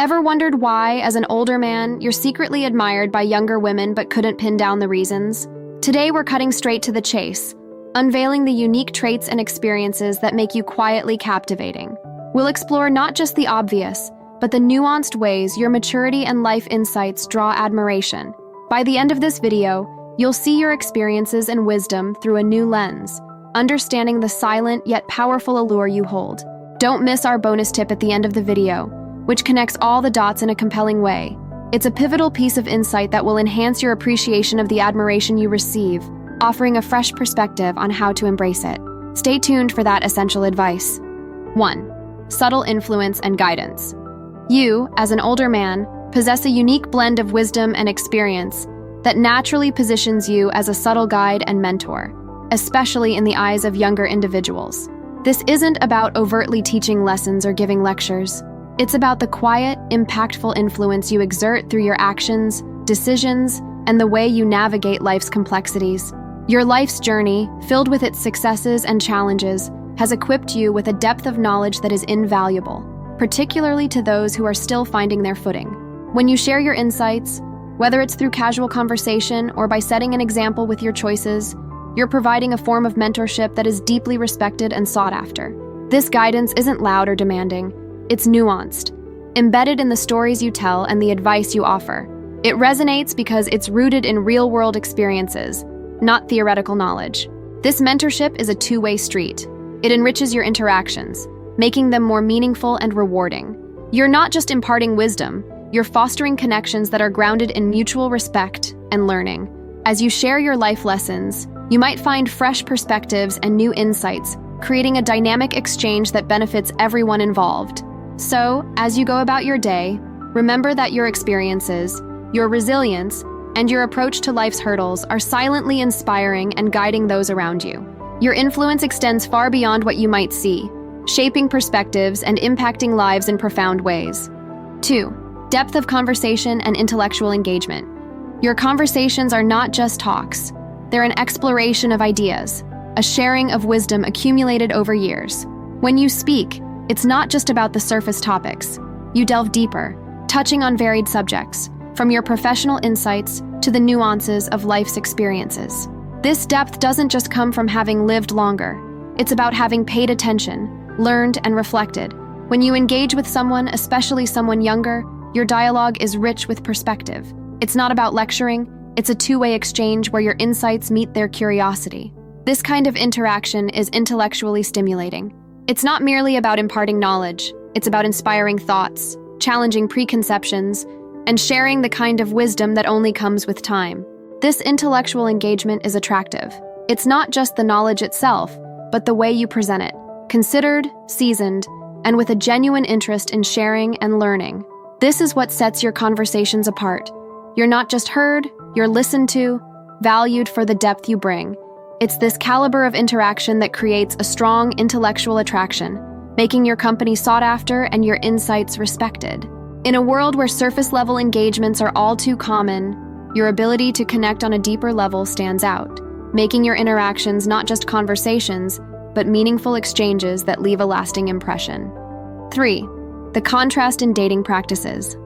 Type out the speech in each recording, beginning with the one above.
Ever wondered why, as an older man, you're secretly admired by younger women but couldn't pin down the reasons? Today we're cutting straight to the chase, unveiling the unique traits and experiences that make you quietly captivating. We'll explore not just the obvious, but the nuanced ways your maturity and life insights draw admiration. By the end of this video, you'll see your experiences and wisdom through a new lens, understanding the silent yet powerful allure you hold. Don't miss our bonus tip at the end of the video, which connects all the dots in a compelling way. It's a pivotal piece of insight that will enhance your appreciation of the admiration you receive, offering a fresh perspective on how to embrace it. Stay tuned for that essential advice. 1. Subtle influence and guidance. You, as an older man, possess a unique blend of wisdom and experience that naturally positions you as a subtle guide and mentor, especially in the eyes of younger individuals. This isn't about overtly teaching lessons or giving lectures. It's about the quiet, impactful influence you exert through your actions, decisions, and the way you navigate life's complexities. Your life's journey, filled with its successes and challenges, has equipped you with a depth of knowledge that is invaluable, particularly to those who are still finding their footing. When you share your insights, whether it's through casual conversation or by setting an example with your choices, you're providing a form of mentorship that is deeply respected and sought after. This guidance isn't loud or demanding. It's nuanced, embedded in the stories you tell and the advice you offer. It resonates because it's rooted in real-world experiences, not theoretical knowledge. This mentorship is a two-way street. It enriches your interactions, making them more meaningful and rewarding. You're not just imparting wisdom, you're fostering connections that are grounded in mutual respect and learning. As you share your life lessons, you might find fresh perspectives and new insights, creating a dynamic exchange that benefits everyone involved. So, as you go about your day, remember that your experiences, your resilience, and your approach to life's hurdles are silently inspiring and guiding those around you. Your influence extends far beyond what you might see, shaping perspectives and impacting lives in profound ways. 2. Depth of conversation and intellectual engagement. Your conversations are not just talks. They're an exploration of ideas, a sharing of wisdom accumulated over years. When you speak, it's not just about the surface topics. You delve deeper, touching on varied subjects, from your professional insights to the nuances of life's experiences. This depth doesn't just come from having lived longer. It's about having paid attention, learned, and reflected. When you engage with someone, especially someone younger, your dialogue is rich with perspective. It's not about lecturing, it's a two-way exchange where your insights meet their curiosity. This kind of interaction is intellectually stimulating. It's not merely about imparting knowledge, it's about inspiring thoughts, challenging preconceptions, and sharing the kind of wisdom that only comes with time. This intellectual engagement is attractive. It's not just the knowledge itself, but the way you present it, considered, seasoned, and with a genuine interest in sharing and learning. This is what sets your conversations apart. You're not just heard, you're listened to, valued for the depth you bring. It's this caliber of interaction that creates a strong intellectual attraction, making your company sought after and your insights respected. In a world where surface-level engagements are all too common, your ability to connect on a deeper level stands out, making your interactions not just conversations, but meaningful exchanges that leave a lasting impression. 3. The contrast in dating practices.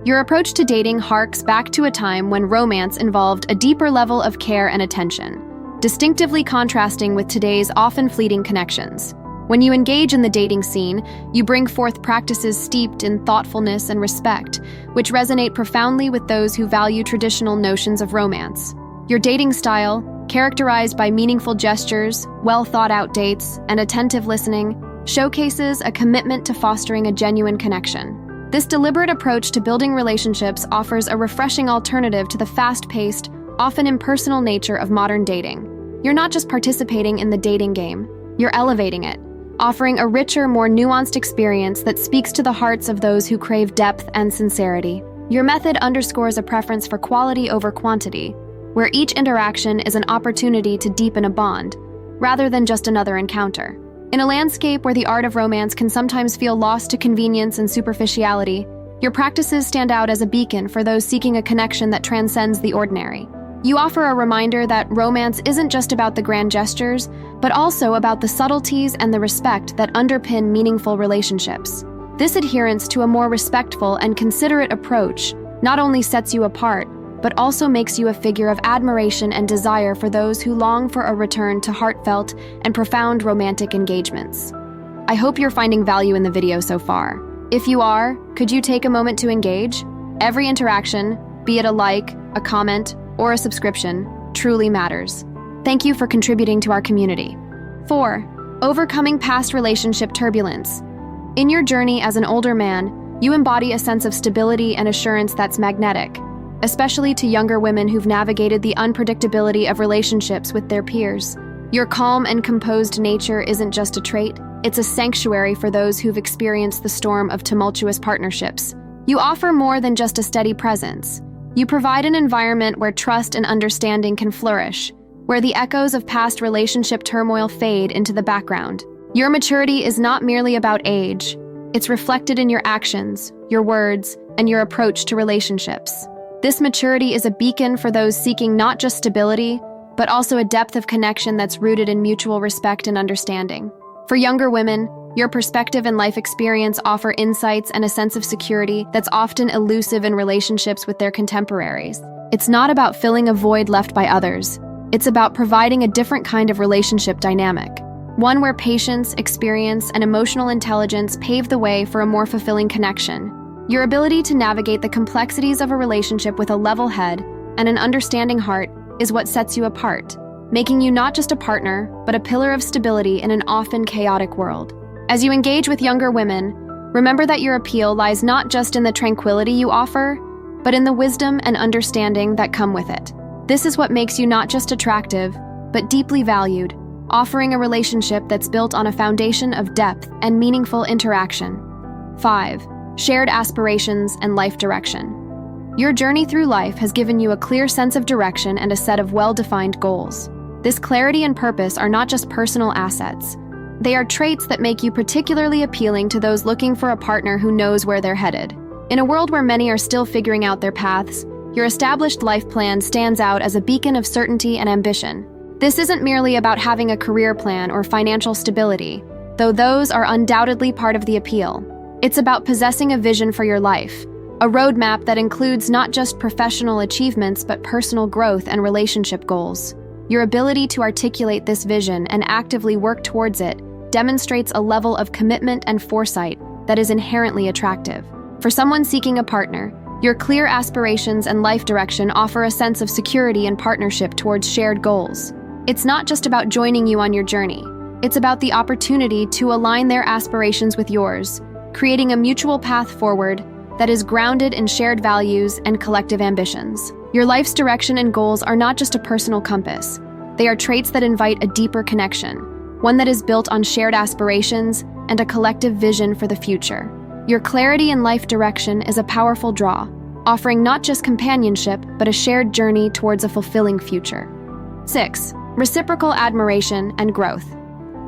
Your approach to dating harks back to a time when romance involved a deeper level of care and attention, distinctively contrasting with today's often fleeting connections. When you engage in the dating scene, you bring forth practices steeped in thoughtfulness and respect, which resonate profoundly with those who value traditional notions of romance. Your dating style, characterized by meaningful gestures, well-thought-out dates, and attentive listening, showcases a commitment to fostering a genuine connection. This deliberate approach to building relationships offers a refreshing alternative to the fast-paced, often impersonal nature of modern dating. You're not just participating in the dating game, you're elevating it, offering a richer, more nuanced experience that speaks to the hearts of those who crave depth and sincerity. Your method underscores a preference for quality over quantity, where each interaction is an opportunity to deepen a bond, rather than just another encounter. In a landscape where the art of romance can sometimes feel lost to convenience and superficiality, your practices stand out as a beacon for those seeking a connection that transcends the ordinary. You offer a reminder that romance isn't just about the grand gestures, but also about the subtleties and the respect that underpin meaningful relationships. This adherence to a more respectful and considerate approach not only sets you apart, but also makes you a figure of admiration and desire for those who long for a return to heartfelt and profound romantic engagements. I hope you're finding value in the video so far. If you are, could you take a moment to engage? Every interaction, be it a like, a comment, or a subscription, truly matters. Thank you for contributing to our community. 4. Overcoming past relationship turbulence. In your journey as an older man, you embody a sense of stability and assurance that's magnetic, especially to younger women who've navigated the unpredictability of relationships with their peers. Your calm and composed nature isn't just a trait, it's a sanctuary for those who've experienced the storm of tumultuous partnerships. You offer more than just a steady presence. You provide an environment where trust and understanding can flourish, where the echoes of past relationship turmoil fade into the background. Your maturity is not merely about age. It's reflected in your actions, your words, and your approach to relationships. This maturity is a beacon for those seeking not just stability, but also a depth of connection that's rooted in mutual respect and understanding. For younger women, your perspective and life experience offer insights and a sense of security that's often elusive in relationships with their contemporaries. It's not about filling a void left by others. It's about providing a different kind of relationship dynamic, one where patience, experience, and emotional intelligence pave the way for a more fulfilling connection. Your ability to navigate the complexities of a relationship with a level head and an understanding heart is what sets you apart, making you not just a partner, but a pillar of stability in an often chaotic world. As you engage with younger women, remember that your appeal lies not just in the tranquility you offer, but in the wisdom and understanding that come with it. This is what makes you not just attractive, but deeply valued, offering a relationship that's built on a foundation of depth and meaningful interaction. 5. Shared aspirations and life direction. Your journey through life has given you a clear sense of direction and a set of well-defined goals. This clarity and purpose are not just personal assets. They are traits that make you particularly appealing to those looking for a partner who knows where they're headed. In a world where many are still figuring out their paths, your established life plan stands out as a beacon of certainty and ambition. This isn't merely about having a career plan or financial stability, though those are undoubtedly part of the appeal. It's about possessing a vision for your life, a roadmap that includes not just professional achievements but personal growth and relationship goals. Your ability to articulate this vision and actively work towards it demonstrates a level of commitment and foresight that is inherently attractive. For someone seeking a partner, your clear aspirations and life direction offer a sense of security and partnership towards shared goals. It's not just about joining you on your journey. It's about the opportunity to align their aspirations with yours, creating a mutual path forward that is grounded in shared values and collective ambitions. Your life's direction and goals are not just a personal compass. They are traits that invite a deeper connection, one that is built on shared aspirations and a collective vision for the future. Your clarity in life direction is a powerful draw, offering not just companionship, but a shared journey towards a fulfilling future. 6. Reciprocal admiration and growth.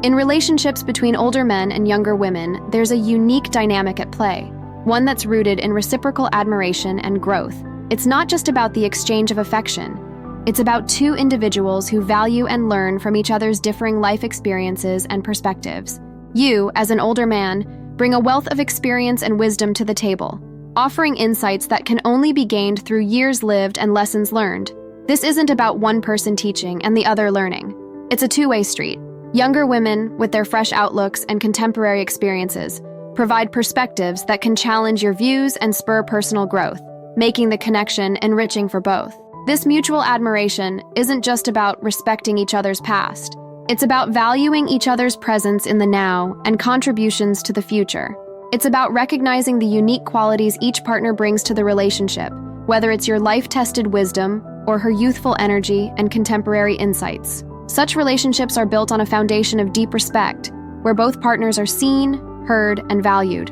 In relationships between older men and younger women, there's a unique dynamic at play, one that's rooted in reciprocal admiration and growth. It's not just about the exchange of affection. It's about two individuals who value and learn from each other's differing life experiences and perspectives. You, as an older man, bring a wealth of experience and wisdom to the table, offering insights that can only be gained through years lived and lessons learned. This isn't about one person teaching and the other learning. It's a two-way street. Younger women, with their fresh outlooks and contemporary experiences, provide perspectives that can challenge your views and spur personal growth, making the connection enriching for both. This mutual admiration isn't just about respecting each other's past. It's about valuing each other's presence in the now and contributions to the future. It's about recognizing the unique qualities each partner brings to the relationship, whether it's your life-tested wisdom or her youthful energy and contemporary insights. Such relationships are built on a foundation of deep respect, where both partners are seen, heard, and valued.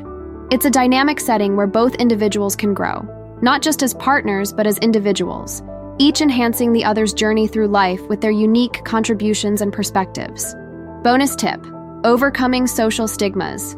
It's a dynamic setting where both individuals can grow, not just as partners, but as individuals, each enhancing the other's journey through life with their unique contributions and perspectives. Bonus tip: overcoming social stigmas.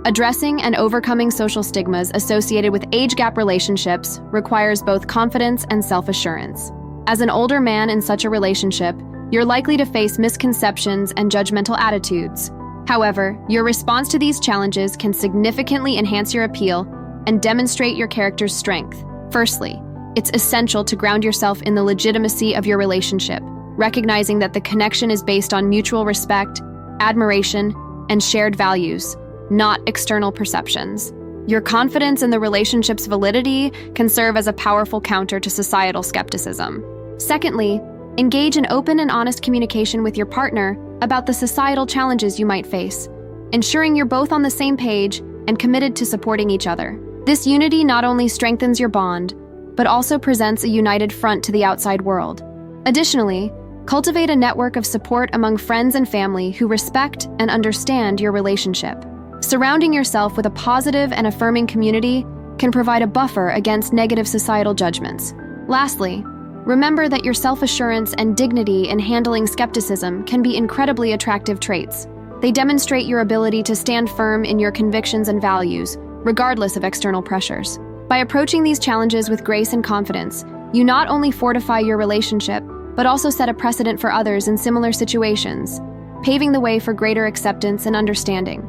Addressing and overcoming social stigmas associated with age gap relationships requires both confidence and self-assurance. As an older man in such a relationship, you're likely to face misconceptions and judgmental attitudes, However, your response to these challenges can significantly enhance your appeal and demonstrate your character's strength. Firstly, it's essential to ground yourself in the legitimacy of your relationship, recognizing that the connection is based on mutual respect, admiration, and shared values, not external perceptions. Your confidence in the relationship's validity can serve as a powerful counter to societal skepticism. Secondly, engage in open and honest communication with your partner about the societal challenges you might face, ensuring you're both on the same page and committed to supporting each other. This unity not only strengthens your bond, but also presents a united front to the outside world. Additionally, cultivate a network of support among friends and family who respect and understand your relationship. Surrounding yourself with a positive and affirming community can provide a buffer against negative societal judgments. Lastly, remember that your self-assurance and dignity in handling skepticism can be incredibly attractive traits. They demonstrate your ability to stand firm in your convictions and values, regardless of external pressures. By approaching these challenges with grace and confidence, you not only fortify your relationship, but also set a precedent for others in similar situations, paving the way for greater acceptance and understanding.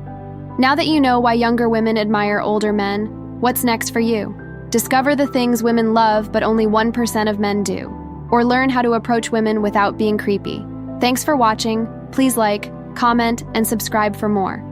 Now that you know why younger women admire older men, what's next for you? Discover the things women love but only 1% of men do, or learn how to approach women without being creepy. Thanks for watching. Please like, comment, and subscribe for more.